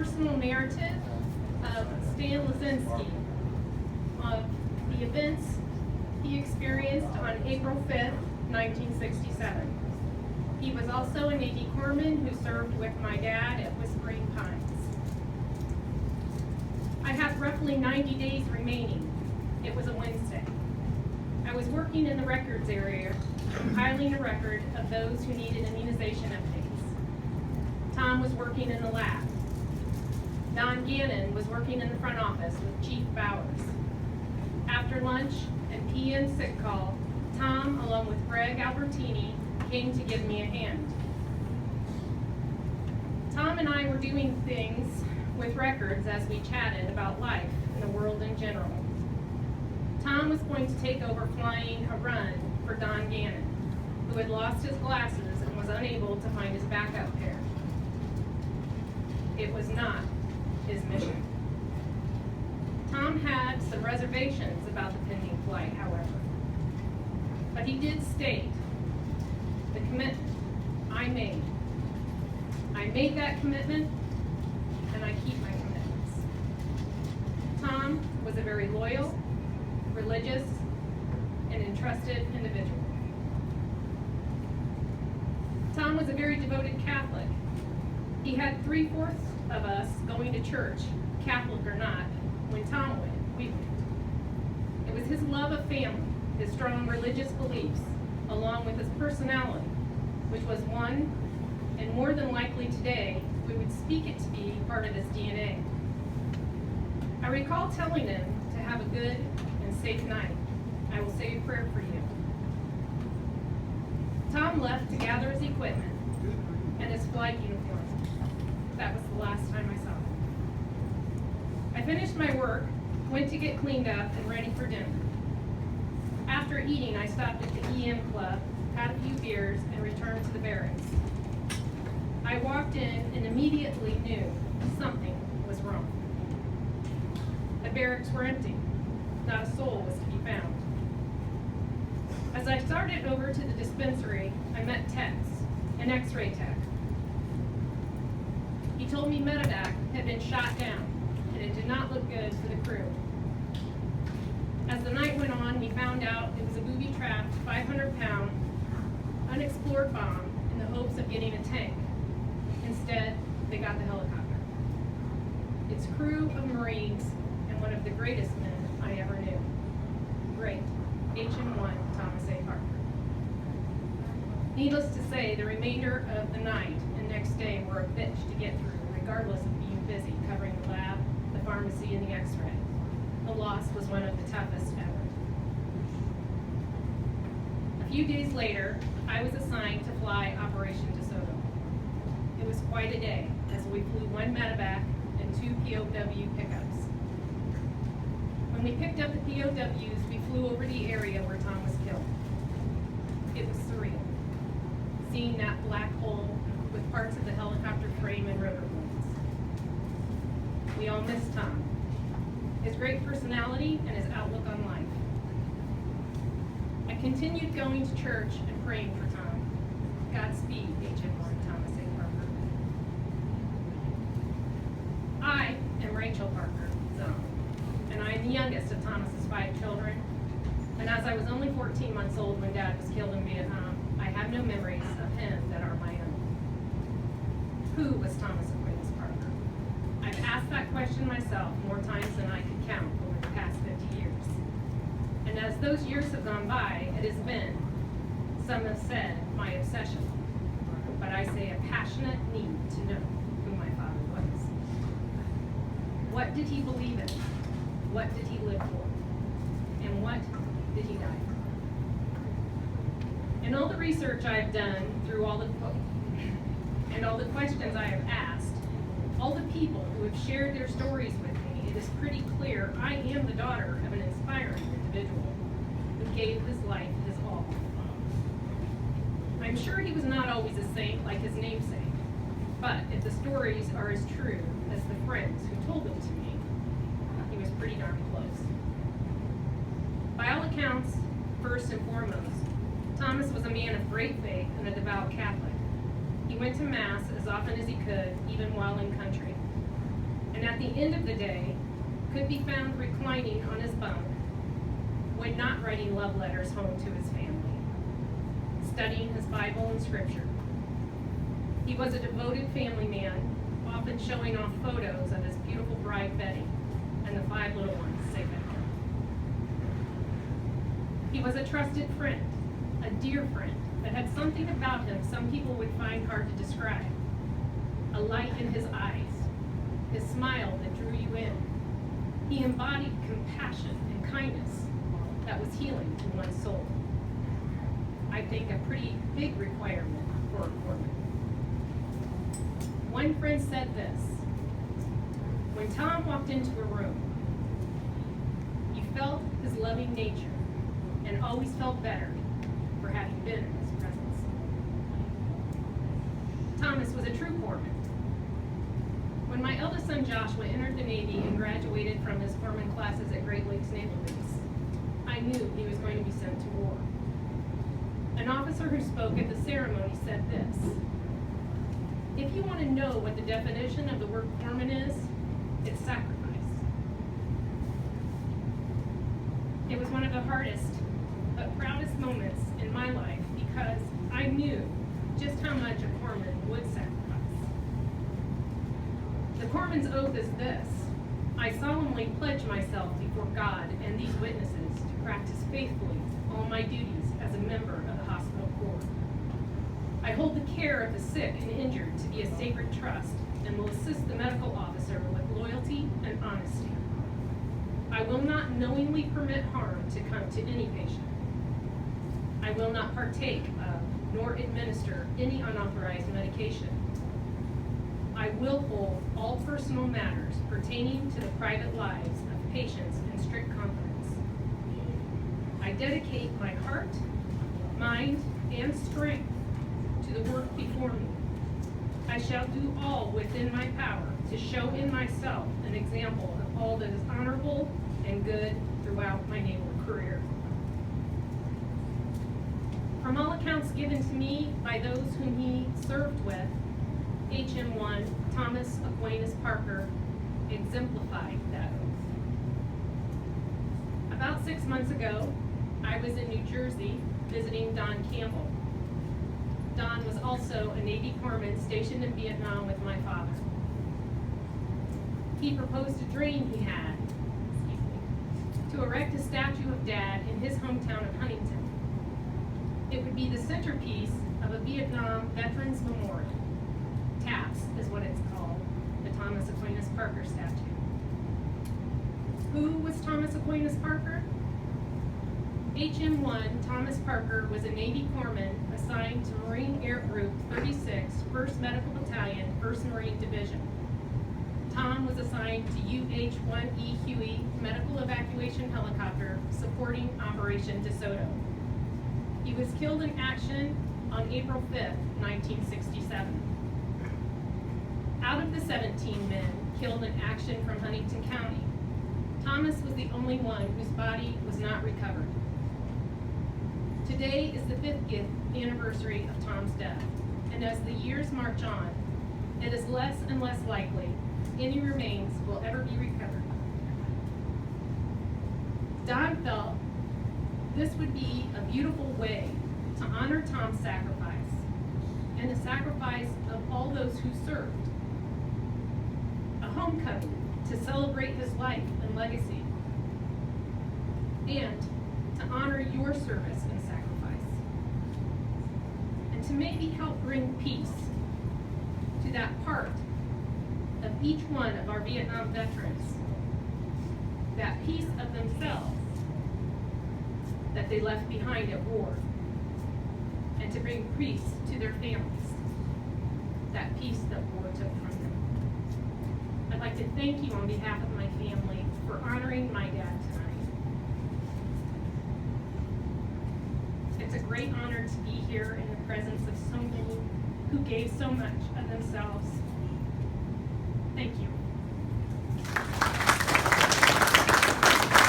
personal narrative of Stan Lisinski of the events he experienced on April 5th, 1967. He was also a Navy corpsman who served with my dad at Whispering Pines. I had roughly 90 days remaining. It was a Wednesday. I was working in the records area, compiling a record of those who needed immunization updates. Tom was working in the lab. Don Gannon was working in the front office with Chief Bowers. After lunch and PM sick call, Tom, along with Greg Albertini, came to give me a hand. Tom and I were doing things with records as we chatted about life and the world in general. Tom was going to take over flying a run for Don Gannon, who had lost his glasses and was unable to find his backup pair. It was not his mission. Tom had some reservations about the pending flight, however. But he did state the commitment I made. I made that commitment, and I keep my commitments. Tom was a very loyal, religious, and entrusted individual. Tom was a very devoted Catholic. He had 3/4 of us going to church, Catholic or not. When Tom went, we went. It was his love of family, his strong religious beliefs, along with his personality, which was one, and more than likely today, we would speak it to be part of his DNA. I recall telling him to have a good and safe night. I will say a prayer for you. Tom left to gather his equipment and his flight uniform. That was the last time I saw him. I finished my work, went to get cleaned up and ready for dinner. After eating, I stopped at the EM Club, had a few beers, and returned to the barracks. I walked in and immediately knew something was wrong. The barracks were empty. Not a soul was to be found. As I started over to the dispensary, I met Tex, an x-ray tech. He told me medevac had been shot down, and it did not look good for the crew. As the night went on, we found out it was a booby-trapped, 500-pound, unexplored bomb in the hopes of getting a tank. Instead, they got the helicopter. Its crew of Marines and one of the greatest men I ever knew. Great, HM1 Thomas A Parker. Needless to say, the remainder of the night and next day were a bitch to get through, regardless of being busy covering the lab, the pharmacy, and the x-ray. The loss was one of the toughest ever. A few days later, I was assigned to fly Operation DeSoto. It was quite a day, as we flew 1 medevac and 2 POW pickups. When we picked up the POWs, we flew over the area where Tom was killed. It was surreal, seeing that black hole with parts of the helicopter frame and rotor blades. We all miss Tom, his great personality, and his outlook on life. I continued going to church and praying for Tom. Godspeed, HM1 Thomas A Parker. I am Rachel Parker, Zahm, and I am the youngest of Thomas's 5 children. And as I was only 14 months old when Dad was killed in Vietnam, I have no memories of him that are my own. Who was Thomas Aquinas Parker? I've asked that question myself more times than I could count over the past 50 years. And as those years have gone by, it has been, some have said, my obsession. But I say a passionate need to know who my father was. What did he believe in? What did he live for? And what did he die for? In all the research I have done, through all the questions I have asked, all the people who have shared their stories with me, it is pretty clear I am the daughter of an inspiring individual who gave his life his all. I'm sure he was not always a saint like his namesake, but if the stories are as true as the friends who told them to me, he was pretty darn close. By all accounts, first and foremost, Thomas was a man of great faith and a devout Catholic. He went to Mass as often as he could, even while in country. and at the end of the day, could be found reclining on his bunk when not writing love letters home to his family, studying his Bible and scripture. He was a devoted family man, often showing off photos of his beautiful bride Betty and the 5 little ones safe at home. He was a trusted friend, a dear friend that had something about him some people would find hard to describe. A light in his eyes, his smile that drew you in. He embodied compassion and kindness that was healing to one's soul. I think a pretty big requirement for a foreman. One friend said this: when Tom walked into a room, you felt his loving nature and always felt better for having been in his presence. Thomas was a true foreman. When my eldest son Joshua entered the Navy and graduated from his foreman classes at Great Lakes Naval Base, I knew he was going to be sent to war. An officer who spoke at the ceremony said this: if you want to know what the definition of the word foreman is, it's sacrifice. It was one of the hardest but proudest moments in my life because I knew just how much a foreman would sacrifice. The corpsman's oath is this: I solemnly pledge myself before God and these witnesses to practice faithfully all my duties as a member of the hospital corps. I hold the care of the sick and injured to be a sacred trust and will assist the medical officer with loyalty and honesty. I will not knowingly permit harm to come to any patient. I will not partake of nor administer any unauthorized medication. I will hold all personal matters pertaining to the private lives of patients in strict confidence. I dedicate my heart, mind, and strength to the work before me. I shall do all within my power to show in myself an example of all that is honorable and good throughout my naval career. From all accounts given to me by those whom he served with, HM1 Thomas A Parker exemplified that oath. About 6 months ago, I was in New Jersey visiting Don Campbell. Don was also a Navy corpsman stationed in Vietnam with my father. He proposed a dream he had, to erect a statue of Dad in his hometown of Huntington. It would be the centerpiece of a Vietnam Veterans Memorial. TAPS is what it's called, the Thomas A Parker statue. Who was Thomas A Parker? HM1 Thomas Parker was a Navy corpsman assigned to Marine Air Group 36, 1st Medical Battalion, 1st Marine Division. Tom was assigned to UH-1E Huey Medical Evacuation Helicopter supporting Operation DeSoto. He was killed in action on April 5th, 1967. Out of the 17 men killed in action from Huntington County, Thomas was the only one whose body was not recovered. Today is the 50th anniversary of Tom's death, and as the years march on, it is less and less likely any remains will ever be recovered. Don felt this would be a beautiful way to honor Tom's sacrifice and the sacrifice of all those who served. A homecoming to celebrate his life and legacy, and to honor your service and sacrifice, and to maybe help bring peace to that part of each one of our Vietnam veterans, that piece of themselves that they left behind at war, and to bring peace to their families, that peace that war took from them. I'd like to thank you on behalf of my family for honoring my dad tonight. It's a great honor to be here in the presence of so many who gave so much of themselves. Thank you.